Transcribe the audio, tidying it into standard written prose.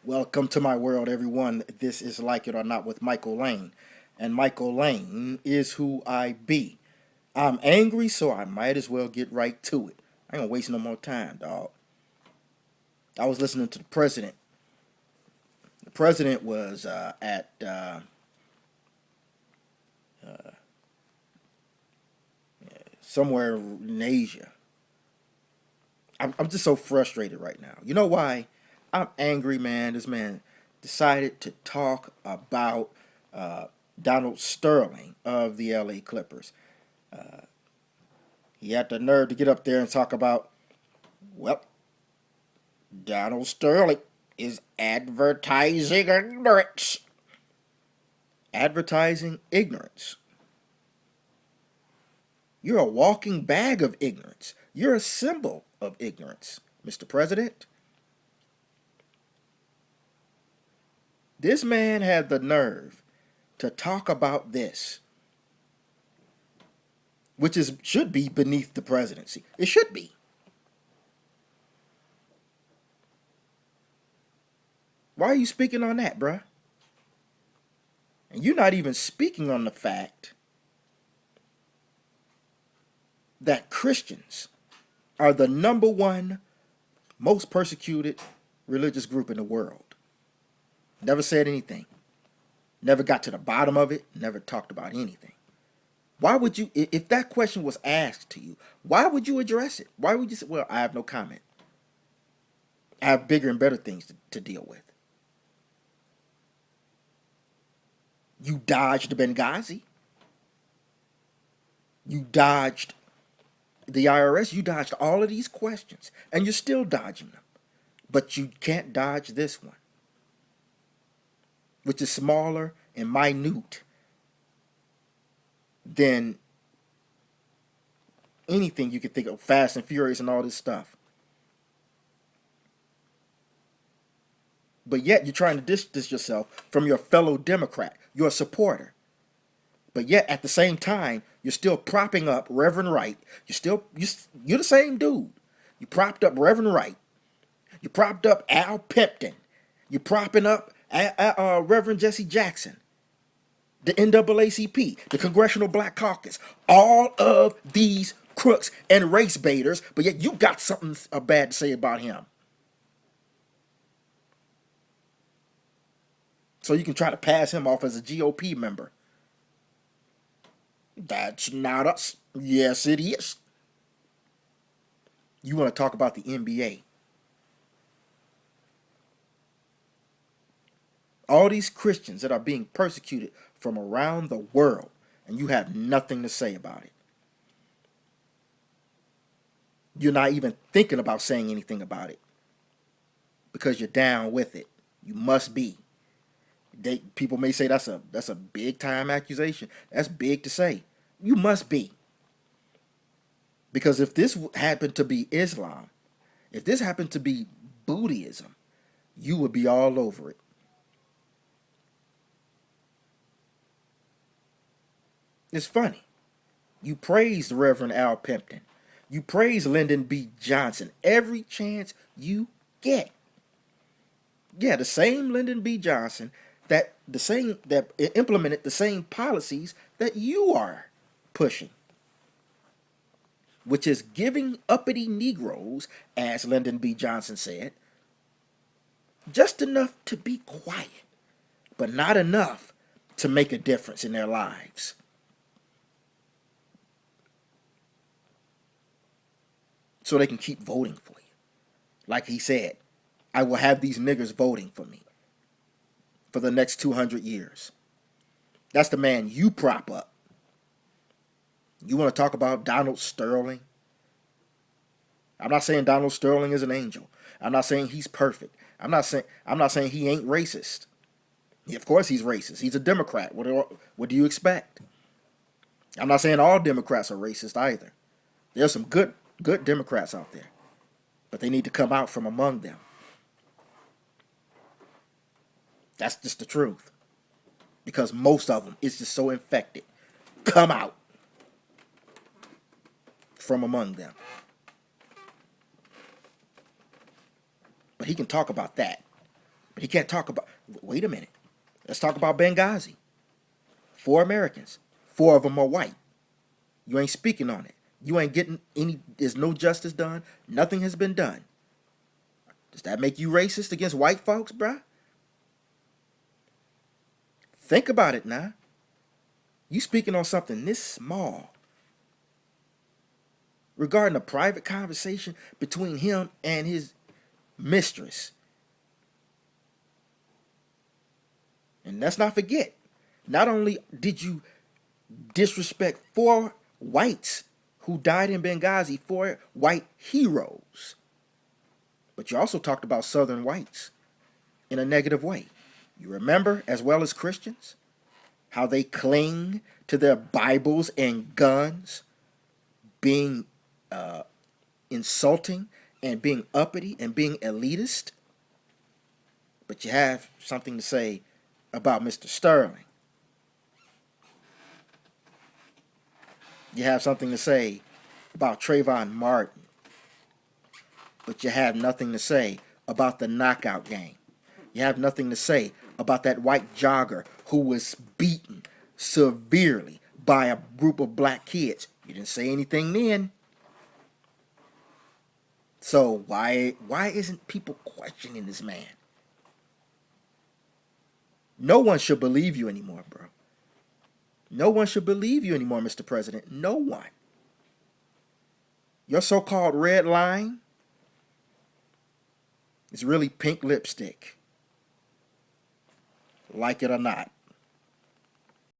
Welcome to my world, everyone. This is Like It or Not with Michael Lane. And Michael Lane is who I be. I'm angry, so I might as well get right to it. I ain't gonna waste no more time, dog. I was listening to the president. The president was at somewhere in Asia. I'm just so frustrated right now. You know why? I'm angry, man. This man decided to talk about uh, Donald Sterling of the L.A. Clippers. He had the nerve to get up there and talk about, well, Donald Sterling is advertising ignorance. Advertising ignorance. You're a walking bag of ignorance. You're a symbol of ignorance, Mr. President. This man had the nerve to talk about this, which should be beneath the presidency. It should be. Why are you speaking on that, bruh? And you're not even speaking on the fact that Christians are the number one most persecuted religious group in the world. Never said anything. Never got to the bottom of it. Never talked about anything. Why would you, if that question was asked to you, why would you address it? Why would you say, well, I have no comment. I have bigger and better things to deal with. You dodged Benghazi. You dodged the IRS. You dodged all of these questions. And you're still dodging them. But you can't dodge this one, which is smaller and minute than anything you could think of. Fast and Furious and all this stuff. But yet you're trying to distance yourself from your fellow Democrat, your supporter. But yet at the same time, you're still propping up Reverend Wright. You're the same dude. You propped up Reverend Wright. You propped up Al Pimpton. You're propping up Reverend Jesse Jackson, the NAACP, the Congressional Black Caucus, all of these crooks and race baiters, but yet you got something bad to say about him. So you can try to pass him off as a GOP member. That's not us. Yes, it is. You want to talk about the NBA. All these Christians that are being persecuted from around the world, and you have nothing to say about it. You're not even thinking about saying anything about it because you're down with it. You must be. People may say that's a big time accusation. That's big to say. You must be. Because if this happened to be Islam, if this happened to be Buddhism, you would be all over it. It's funny. You praised Reverend Al Pimpton. You praise Lyndon B. Johnson every chance you get. Yeah, the same Lyndon B. Johnson that implemented the same policies that you are pushing, which is giving uppity Negroes, as Lyndon B. Johnson said, just enough to be quiet, but not enough to make a difference in their lives. So they can keep voting for you. Like he said, I will have these niggers voting for me for the next 200 years. That's the man you prop up. You want to talk about Donald Sterling? I'm not saying Donald Sterling is an angel. I'm not saying he's perfect. I'm not saying he ain't racist. Of course he's racist. He's a Democrat. What do you expect? I'm not saying all Democrats are racist either. There's some good Democrats out there, but they need to come out from among them. That's just the truth. Because most of them is just so infected. Come out from among them. But he can talk about that. But he can't talk about, wait a minute. Let's talk about Benghazi. 4 Americans. 4 of them are white. You ain't speaking on it. You ain't getting any, there's no justice done. Nothing has been done. Does that make you racist against white folks, bruh? Think about it now. You speaking on something this small regarding a private conversation between him and his mistress. And let's not forget, not only did you disrespect 4 whites who died in Benghazi, 4 white heroes, but you also talked about Southern whites in a negative way. You remember, as well as Christians, how they cling to their Bibles and guns, being insulting and being uppity and being elitist. But you have something to say about Mr. Sterling. You have something to say about Trayvon Martin. But you have nothing to say about the knockout game. You have nothing to say about that white jogger who was beaten severely by a group of black kids. You didn't say anything then. So why isn't people questioning this man? No one should believe you anymore, bro. No one should believe you anymore, Mr. President. No one. Your so-called red line is really pink lipstick. Like it or not.